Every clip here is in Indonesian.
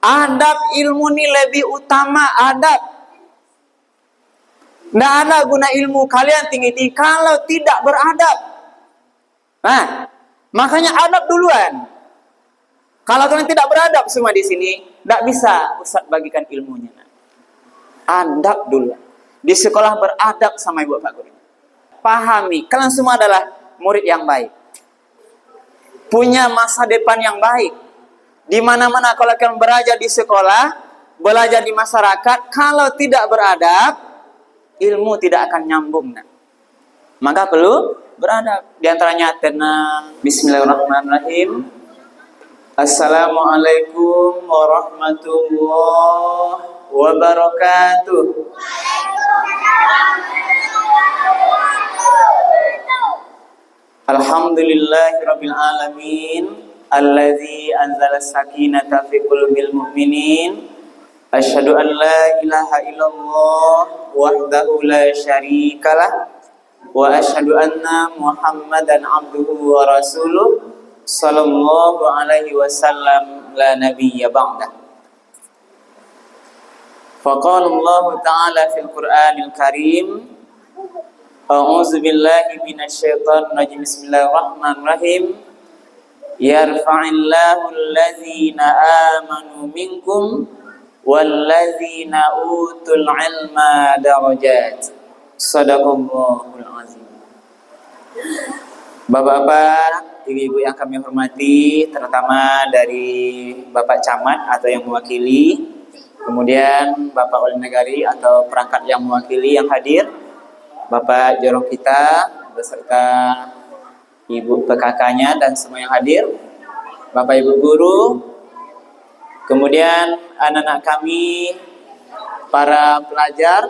Adab ilmu ini lebih utama adab. Tidak ada guna ilmu kalian tinggi-tinggi kalau tidak beradab. Nah, makanya adab duluan. Kalau kalian tidak beradab semua di sini, tidak bisa Ustaz bagikan ilmunya. Adab duluan. Di sekolah beradab sama ibu bapak guru. Pahami, kalian semua adalah murid yang baik. Punya masa depan yang baik. Di mana-mana kalau kalian belajar di sekolah, belajar di masyarakat, kalau tidak beradab, ilmu tidak akan nyambung. Maka perlu beradab. Di antaranya tenang. Bismillahirrahmanirrahim. Assalamualaikum warahmatullahi wabarakatuh. Alhamdulillahirabbil alamin. Alladzi anzala sakinata fi qulubil mu'minin. Asyhadu an la ilaha illallah wahdahu la syarikalah wa asyhadu anna Muhammadan abduhu wa rasuluh sallallahu alaihi wasallam la nabiyya ba'dah. Faqala Allah ta'ala fil Qur'anil Karim. A'udzu billahi minasyaitonir rajim. Bismillahirrahmanirrahim. Yarfa'illahu allazina amanu minkum wallazina utul ilma darajat. Shadaqallahul azim. Bapak-bapak, ibu-ibu yang kami hormati, terutama dari Bapak Camat atau yang mewakili, kemudian Bapak Wali Negari atau perangkat yang mewakili yang hadir, Bapak Jorong kita beserta Ibu PKK-nya dan semua yang hadir, Bapak Ibu guru, kemudian anak-anak kami, para pelajar,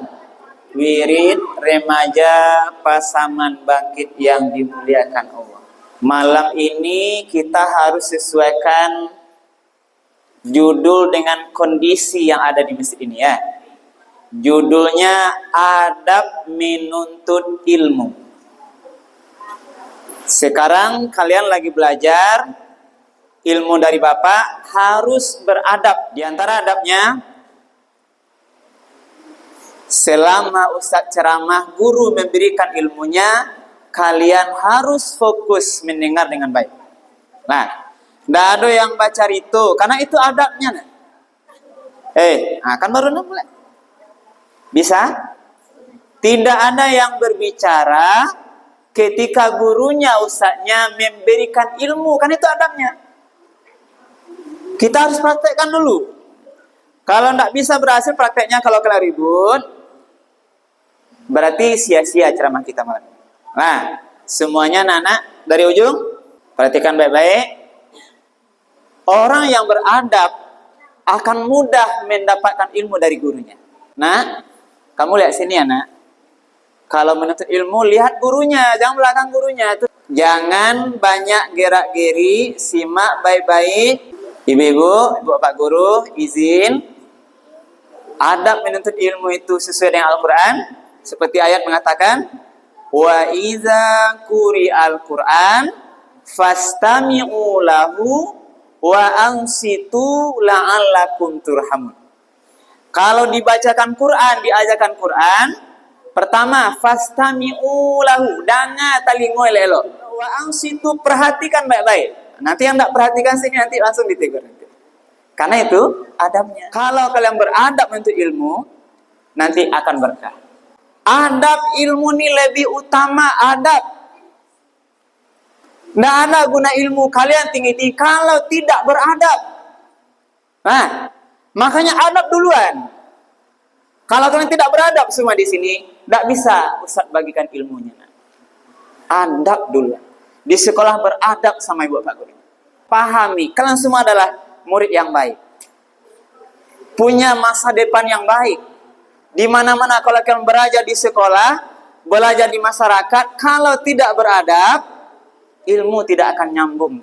wirid, remaja, pasaman bangkit yang dimuliakan Allah. Malam ini kita harus sesuaikan judul dengan kondisi yang ada di masjid ini ya. Judulnya Adab Menuntut Ilmu. Sekarang kalian lagi belajar ilmu dari Bapak, harus beradab. Di antara adabnya, selama Ustadz ceramah, guru memberikan ilmunya, kalian harus fokus mendengar dengan baik. Nah, tidak ada yang baca itu, karena itu adabnya. Kan baru mulai. Bisa? Tidak ada yang berbicara ketika gurunya, ustadznya memberikan ilmu, kan itu adabnya. Kita harus praktekkan dulu. Kalau tidak bisa berhasil prakteknya, kalau kalian ribut, berarti sia-sia ceramah kita malam ini. Nah, semuanya anak-anak dari ujung, perhatikan baik-baik. Orang yang beradab akan mudah mendapatkan ilmu dari gurunya. Nah, kamu lihat sini anak. Kalau menuntut ilmu, lihat gurunya, jangan belakang gurunya. Jangan banyak gerak-geri, simak baik-baik. Ibu-ibu, bapak guru, izin. Adab menuntut ilmu itu sesuai dengan Al-Quran. Seperti ayat mengatakan, wa iza quri'al Qur'an fastami'u lahu wa ansitu la'allakum turhamun. Kalau dibacakan Quran, diajarkan Quran, pertama, fastami'u lahu, danga talingo lelo. Wa ansitu, perhatikan baik-baik. Nanti yang tidak perhatikan sini nanti langsung ditegur. Karena itu adabnya. Kalau kalian beradab untuk ilmu, nanti akan berkah. Adab ilmu ini lebih utama adab. Tidak ada guna ilmu kalian tinggi-tinggi kalau tidak beradab. Nah, makanya adab duluan. Kalau kalian tidak beradab semua di sini, tidak bisa Ustaz bagikan ilmunya. Adab dulu. Di sekolah beradab sama ibu bapak guru. Pahami, kalian semua adalah murid yang baik. Punya masa depan yang baik. Di mana-mana kalau kalian belajar di sekolah, belajar di masyarakat, kalau tidak beradab, ilmu tidak akan nyambung.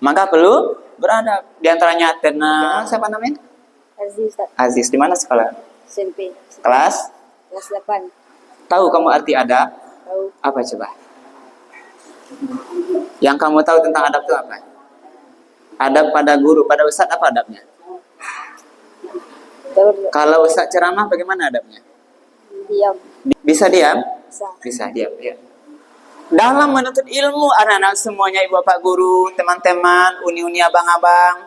Maka perlu beradab. Di antaranya tenang. Siapa namanya? Aziz. Aziz. Di mana sekolah? SMP. Kelas 8. Tahu kamu arti adab? Tahu. Apa coba? Yang kamu tahu tentang adab itu apa? Adab pada guru, pada ustadz apa adabnya? Kalau Ustaz ceramah bagaimana adabnya? Diam. Bisa diam? Bisa. Bisa diam, ya. Dalam menuntut ilmu, anak-anak semuanya, ibu bapak guru, teman-teman, uni-uni abang-abang,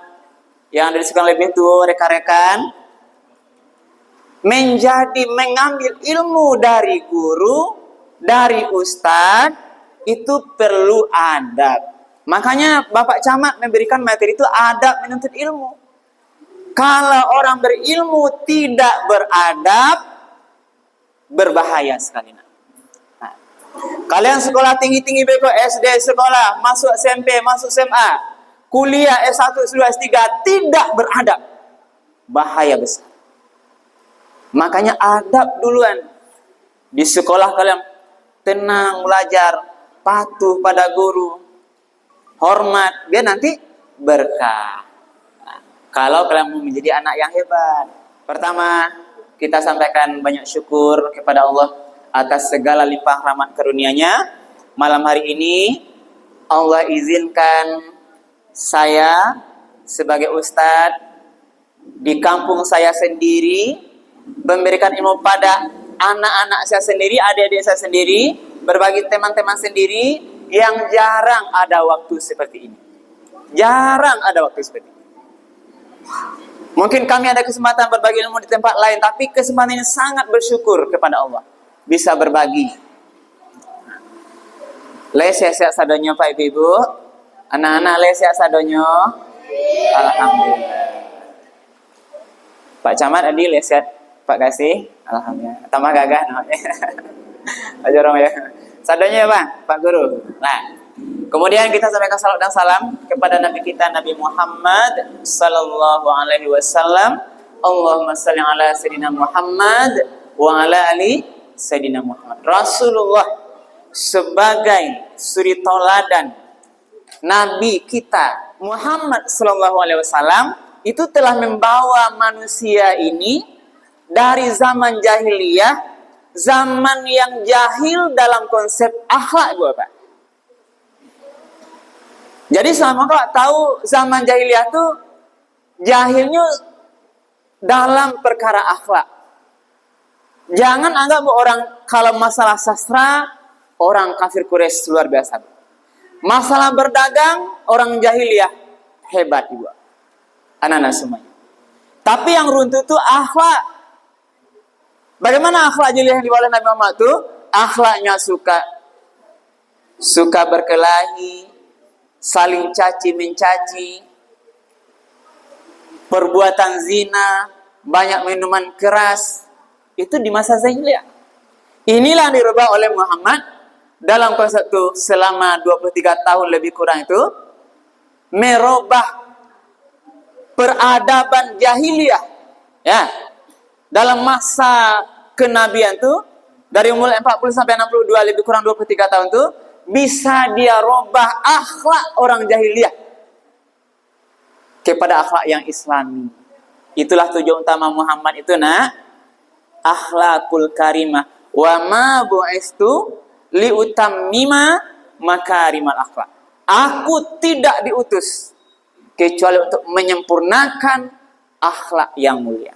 yang ada di sekolah lebih tua, rekan-rekan, mengambil ilmu dari guru, dari ustadz, itu perlu adab. Makanya Bapak Camat memberikan materi itu adab menuntut ilmu. Kalau orang berilmu tidak beradab, berbahaya sekali. Nah, kalian sekolah tinggi-tinggi beko SD sekolah, masuk SMP, masuk SMA, kuliah S1, S2, S3 tidak beradab, bahaya besar. Makanya adab duluan. Di sekolah kalian tenang belajar, patuh pada guru, hormat, biar nanti berkah. Nah, kalau kalian mau menjadi anak yang hebat, pertama kita sampaikan banyak syukur kepada Allah atas segala limpah rahmat karunia-Nya. Malam hari ini Allah izinkan saya sebagai ustadz di kampung saya sendiri memberikan ilmu pada anak-anak saya sendiri, adik-adik saya sendiri, berbagi teman-teman sendiri yang jarang ada waktu seperti ini. Jarang ada waktu seperti ini. Mungkin kami ada kesempatan berbagi ilmu di tempat lain, tapi kesempatan ini sangat bersyukur kepada Allah bisa berbagi. Lesehat sadonyo Pak Ibu, anak-anak lesehat sadonyo. Alhamdulillah. Pak Camat adi lesehat Pak Kasih, alhamdulillah. Tambah gagah namanya. Ajarong ya. Sadonyo ya Pak Guru. Nah, kemudian kita sampaikan salawat dan salam kepada Nabi kita Nabi Muhammad sallallahu alaihi wasallam. Allahumma shalli ala sayyidina Muhammad wa ala ali sayyidina Muhammad. Rasulullah sebagai suri tauladan Nabi kita Muhammad sallallahu alaihi wasallam itu telah membawa manusia ini dari zaman jahiliyah, zaman yang jahil dalam konsep akhlak, Bapak. Jadi sama kalau tahu zaman jahiliyah itu jahilnya dalam perkara akhlak. Jangan anggap orang kalau masalah sastra orang kafir Quraisy luar biasa. Masalah berdagang orang jahiliyah hebat juga. Anak-anak semuanya. Tapi yang runtuh itu akhlak. Bagaimana akhlak jahiliyah yang dibawa oleh Nabi Muhammad itu? Akhlaknya suka berkelahi, saling caci mencaci, perbuatan zina, banyak minuman keras, itu di masa jahiliyah. Inilah yang dirubah oleh Muhammad dalam konsep itu selama 23 tahun lebih kurang itu, merubah peradaban jahiliyah. Ya, dalam masa kenabian itu dari umur 40 sampai 62 lebih kurang 23 tahun itu bisa dia robah akhlak orang jahiliyah kepada akhlak yang islami. Itulah tujuan utama Muhammad itu, nak, akhlakul karimah wa ma bu'istu liutammima makarimal akhlak. Aku tidak diutus kecuali untuk menyempurnakan akhlak yang mulia.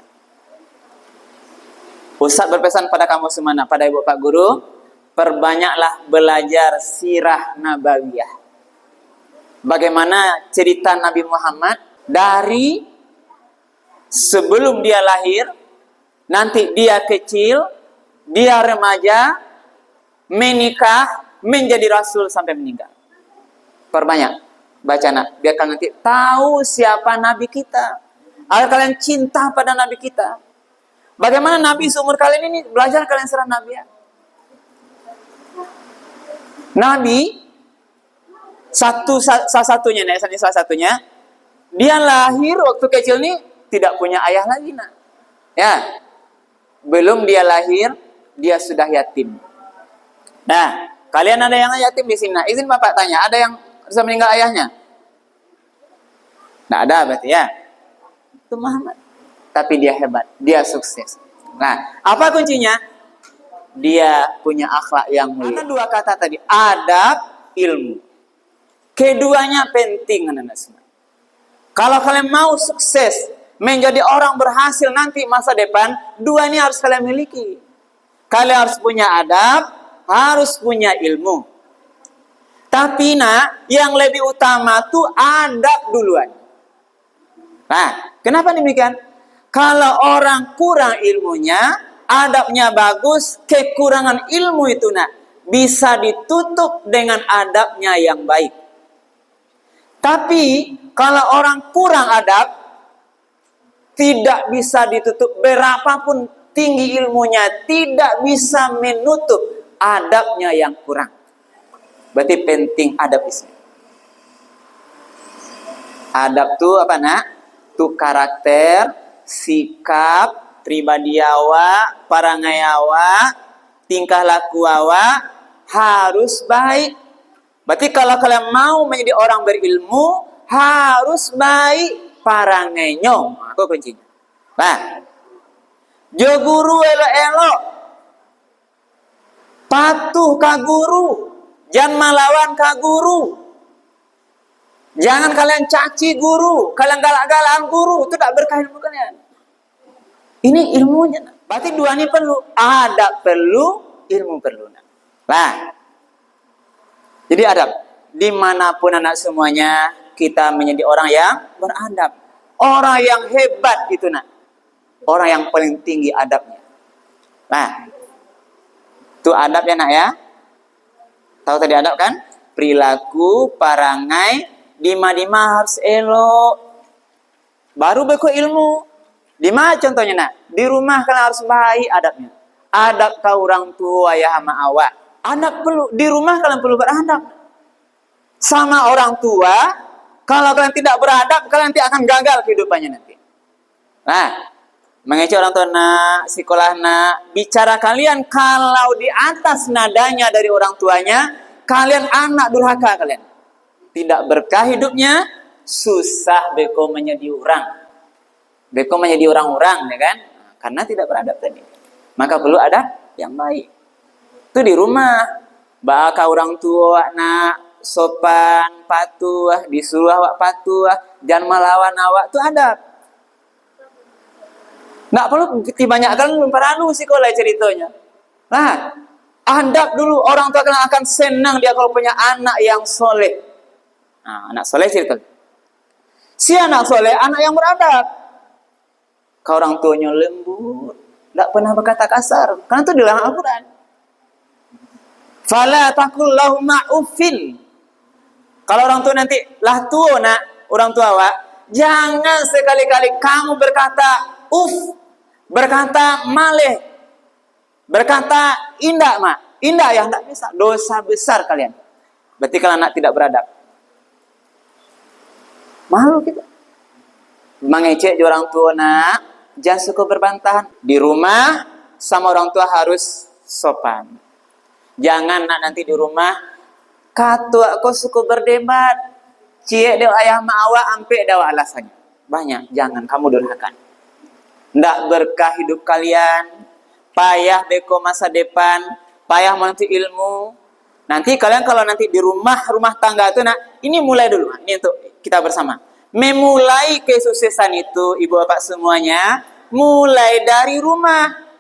Ustaz berpesan pada kamu semua, pada ibu pak guru, perbanyaklah belajar sirah nabawiyah. Bagaimana cerita Nabi Muhammad dari sebelum dia lahir, nanti dia kecil, dia remaja, menikah, menjadi rasul sampai meninggal. Perbanyak baca, nak, biar kalian nanti tahu siapa Nabi kita, agar kalian cinta pada Nabi kita. Bagaimana Nabi seumur kalian ini, belajar kalian sirah Nabi ya. Nabi salah satunya, dia lahir waktu kecil ini tidak punya ayah lagi, nak. Ya, belum dia lahir dia sudah yatim. Nah, kalian ada yang yatim di sini? Nah, izin bapak tanya, ada yang sudah meninggal ayahnya? Nah, ada berarti ya. Itu Muhammad. Tapi dia hebat, dia sukses. Nah, apa kuncinya? Dia punya akhlak yang mulia. Ada dua kata tadi, adab, ilmu. Keduanya penting, anak-anak semua. Kalau kalian mau sukses menjadi orang berhasil nanti masa depan, dua ini harus kalian miliki. Kalian harus punya adab, harus punya ilmu. Tapi yang lebih utama tuh adab duluan. Nah, kenapa demikian? Kalau orang kurang ilmunya, adabnya bagus, kekurangan ilmu itu bisa ditutup dengan adabnya yang baik. Tapi kalau orang kurang adab, tidak bisa ditutup, berapapun tinggi ilmunya, tidak bisa menutup adabnya yang kurang. Berarti penting adab di sini. Adab itu apa Itu karakter, sikap, pribadi awak, parangai awak, tingkah laku awak harus baik. Berarti kalau kalian mau menjadi orang berilmu, harus baik parangainya. Aku kuncinya. Nah, jo guru elok-elok, patuh ka guru, jangan melawan ka guru. Jangan kalian caci guru, kalian galak-galakan guru, itu tidak berkah ilmu kalian. Ini ilmunya. Berarti dua ini perlu, adab perlu, ilmu perlu. Nah, jadi adab. Dimanapun anak semuanya, kita menjadi orang yang beradab. Orang yang hebat itu orang yang paling tinggi adabnya. Nah, itu adab ya ya. Tahu tadi adab kan? Perilaku, parangai, dima harus elok. Baru beko ilmu. Dima contohnya di rumah kalian harus baik adabnya. Adab kau orang tua ya sama awak. Adab perlu, di rumah kalian perlu beradab. Sama orang tua, kalau kalian tidak beradab, kalian nanti akan gagal kehidupannya nanti. Nah, mengecek orang tua sekolah bicara kalian kalau di atas nadanya dari orang tuanya, kalian anak durhaka kalian. Tidak berkah hidupnya, susah beko menjadi orang. Beko menjadi orang-orang, ya kan? Karena tidak beradab tadi. Maka perlu adab yang baik. Itu di rumah. Baka orang tua sopan, patuh, disuruh awak patuh, jangan melawan awak, itu adab. Nggak perlu dibanyakan lumparalu sekolah ceritanya. Nah, adab dulu, orang tua akan senang dia kalau punya anak yang soleh. Nah, anak soleh cerita. Si anak soleh, anak yang beradab. Kau orang tuanya lembut, tidak pernah berkata kasar, karena itu dilarang Al-Quran. Fala taqul lahuma uffin. Kalau orang tua nanti lah tua orang tua awak, jangan sekali-kali kamu berkata berkata maleh, berkata indah indah ya tidak bisa, dosa besar kalian. Berarti kalau anak tidak beradab. Malu kita. Mengecek di orang tua jangan suka berbantahan. Di rumah sama orang tua harus sopan. Jangan nanti di rumah katua kau suka berdebat. Cie dewa ayah ma awak ampe dewa alasannya. Banyak, jangan kamu durhakan. Ndak berkah hidup kalian. Payah beko masa depan, payah menuntut ilmu. Nanti kalian kalau nanti di rumah tangga itu ini mulai dulu. Ini untuk kita bersama. Memulai kesuksesan itu, ibu bapak semuanya, mulai dari rumah.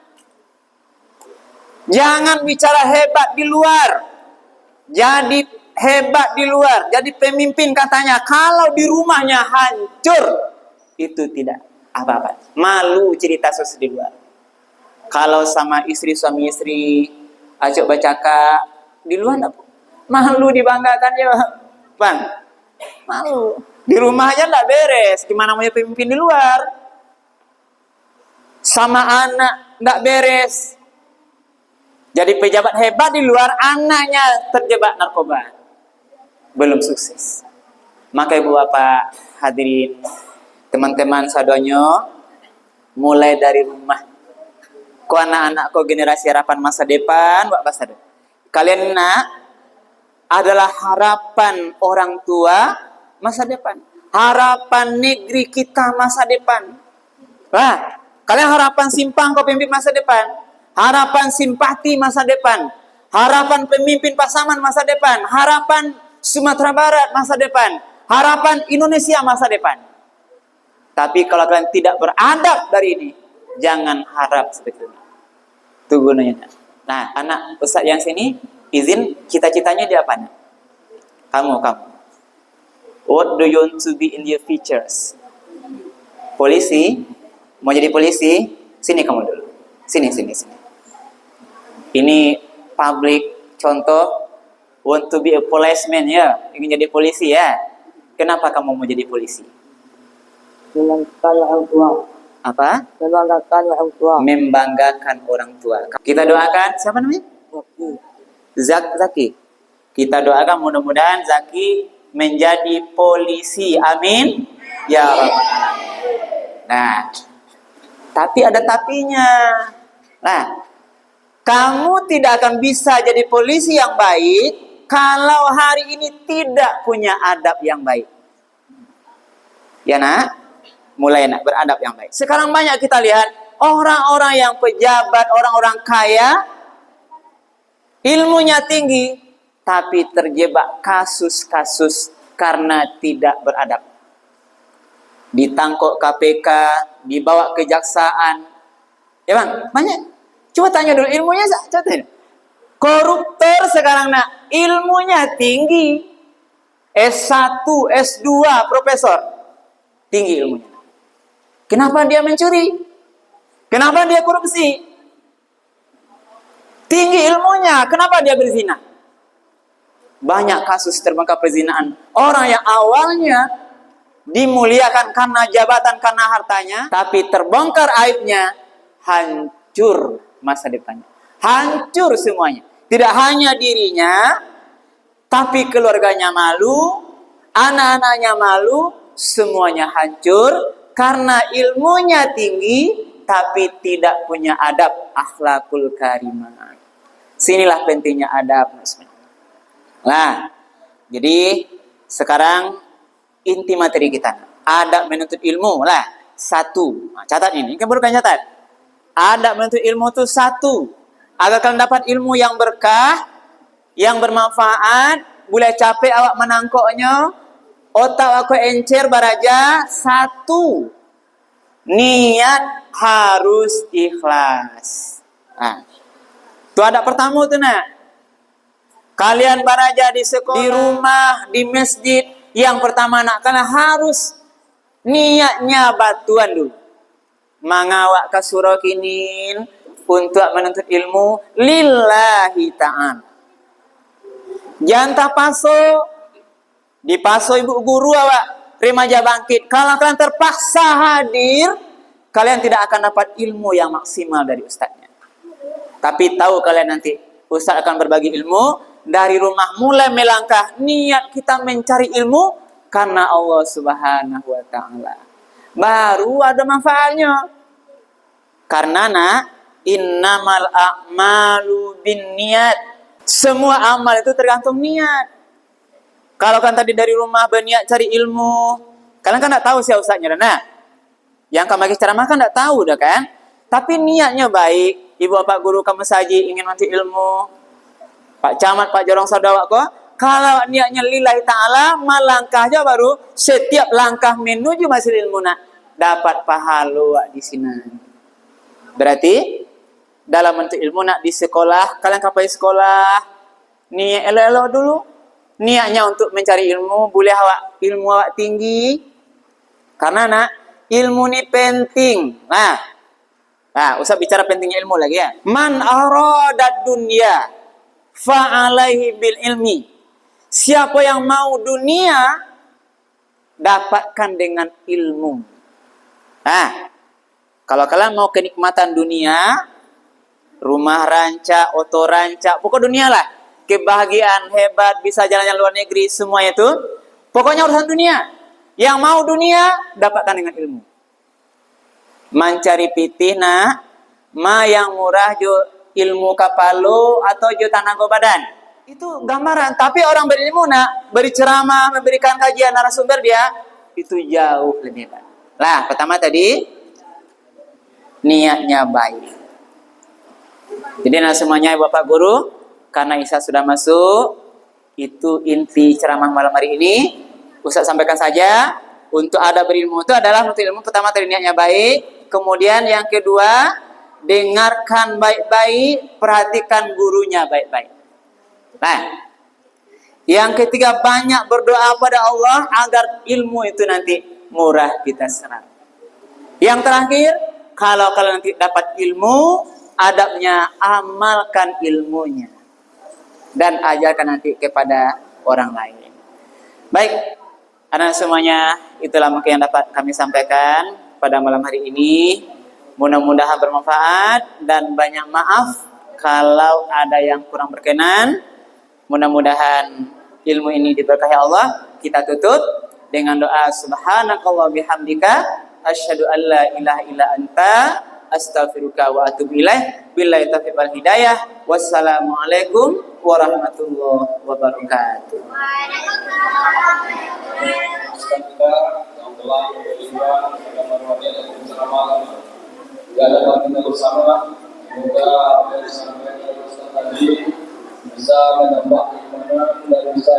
Jangan bicara hebat di luar. Jadi hebat di luar. Jadi pemimpin katanya, kalau di rumahnya hancur, itu tidak apa-apa. Malu cerita sukses di luar. Kalau sama istri, suami istri, acok bacaka, di luar enggak. Malu dibanggakan ya, Bang. Malu. Di rumahnya enggak beres, gimana mau pemimpin di luar? Sama anak enggak beres. Jadi pejabat hebat di luar, anaknya terjebak narkoba. Belum sukses. Maka ibu bapak hadirin, teman-teman sadonyo, mulai dari rumah. Ko anak-anak ko generasi harapan masa depan, Pak Basado. Kalian adalah harapan orang tua masa depan. Harapan negeri kita masa depan. Nah, kalian harapan simpang kau pemimpin masa depan. Harapan simpati masa depan. Harapan pemimpin Pasaman masa depan. Harapan Sumatera Barat masa depan. Harapan Indonesia masa depan. Tapi kalau kalian tidak beradab dari ini, jangan harap seperti itu. Itu gunanya. Nah, anak Ustaz yang sini, izin cita-citanya di apa? Kamu. What do you want to be in your futures? Polisi? Mau jadi polisi? Sini kamu dulu. Sini. Ini public contoh. Want to be a policeman ya? Ingin jadi polisi ya? Kenapa kamu mau jadi polisi? Membanggakan orang tua. Apa? Membanggakan orang tua. Membanggakan orang tua. Kita doakan, siapa namanya? Zaki. Kita doakan mudah-mudahan Zaki menjadi polisi. Amin. Ya Rabbal Alamin. Nah, tapi ada tapinya. Nah, kamu tidak akan bisa jadi polisi yang baik kalau hari ini tidak punya adab yang baik. Ya nak? Mulai nak beradab yang baik. Sekarang banyak kita lihat orang-orang yang pejabat, orang-orang kaya, ilmunya tinggi, tapi terjebak kasus-kasus karena tidak beradab. Ditangkap KPK, dibawa kejaksaan. Ya bang, banyak. Coba tanya dulu ilmunya, catat. Koruptor sekarang nak, ilmunya tinggi. S1, S2, profesor. Tinggi ilmunya. Kenapa dia mencuri? Kenapa dia korupsi? Tinggi ilmunya, kenapa dia berzina? Banyak kasus terbongkar perzinaan. Orang yang awalnya dimuliakan karena jabatan, karena hartanya, tapi terbongkar aibnya, hancur masa depannya. Hancur semuanya. Tidak hanya dirinya, tapi keluarganya malu, anak-anaknya malu, semuanya hancur karena ilmunya tinggi, tapi tidak punya adab, akhlakul karimah. Sinilah pentingnya adab. Nah, jadi sekarang inti materi kita, adab menuntut ilmu lah. 1. Nah, catat ini kan baru kan catat. Adab menuntut ilmu itu 1. Agar kalian dapat ilmu yang berkah, yang bermanfaat, boleh capek awak menangkoknya, otak aku encer baraja. 1. Niat harus ikhlas. Nah, itu adab pertama tuh nak. Kalian baraja di sekolah, di rumah, di masjid, yang pertama nak kalian harus niatnya batuan dulu. Mengawak ke surakinin untuk menuntut ilmu lillahi ta'ala. Jangan tak paso, dipaso ibu guru awak remaja bangkit. Kalau kalian terpaksa hadir, kalian tidak akan dapat ilmu yang maksimal dari ustaznya. Tapi tahu kalian nanti ustaz akan berbagi ilmu dari rumah, mulai melangkah niat kita mencari ilmu karena Allah Subhanahu wa taala. Baru ada manfaatnya. Karena nak, innamal a'malu binniyat. Semua amal itu tergantung niat. Kalau kan tadi dari rumah berniat cari ilmu, kalian kan tak tahu siapa ustaznya. Nah, yang kamu bagi ceramah kan tak tahu dah kan? Tapi niatnya baik. Ibu bapak guru kamu saji ingin nanti ilmu. Pak camat, Pak jorong saudara kok. Kalau niatnya lillahi ta'ala, melangkah aja baru setiap langkah menuju masalah ilmu nak dapat pahala di sini. Berarti dalam bentuk ilmu nak di sekolah, kalian kapai sekolah, niat elok-elok dulu. Niatnya untuk mencari ilmu, boleh awak ilmu awak tinggi. Karena nak ilmu ni penting. Nah, usah bicara pentingnya ilmu lagi ya. Man aradat dunya fa'alaihi bil ilmi. Siapa yang mau dunia, dapatkan dengan ilmu. Nah, kalau kalian mau kenikmatan dunia, rumah rancak, oto rancak, pokok dunia lah. Kebahagiaan, hebat, bisa jalan-jalan luar negeri, semua itu. Pokoknya urusan dunia. Yang mau dunia, dapatkan dengan ilmu. Mencari pitih nak, ma yang murah jo ilmu kapalo atau jo tanago badan. Itu gambaran. Tapi orang berilmu nak, beri ceramah, memberikan kajian narasumber dia, itu jauh lebih hebat. Lah, pertama tadi, niatnya baik. Jadi nah semuanya Bapak Guru, karena Isya sudah masuk, itu inti ceramah malam hari ini. Ustaz sampaikan saja, untuk ada berilmu itu adalah untuk ilmu pertama tadi niatnya baik, kemudian yang kedua dengarkan baik-baik, perhatikan gurunya baik-baik. Nah, yang ketiga banyak berdoa pada Allah agar ilmu itu nanti murah kita serap. Yang terakhir, kalau kalian nanti dapat ilmu, adabnya amalkan ilmunya dan ajarkan nanti kepada orang lain. Baik, anak semuanya, itulah mungkin yang dapat kami sampaikan pada malam hari ini. Mudah-mudahan bermanfaat dan banyak maaf kalau ada yang kurang berkenan. Mudah-mudahan ilmu ini diberkahi Allah. Kita tutup dengan doa subhanakallah bihamdika asyhadu an la ilaha illa anta astaghfiruka wa atubu ilaih. Billahi taufiq wal hidayah. Wassalamualaikum warahmatullahi wabarakatuh. Tidak dapat kita bersama, semoga apa yang disampaikan oleh Ustaz tadi bisa menambah keimanan dan bisa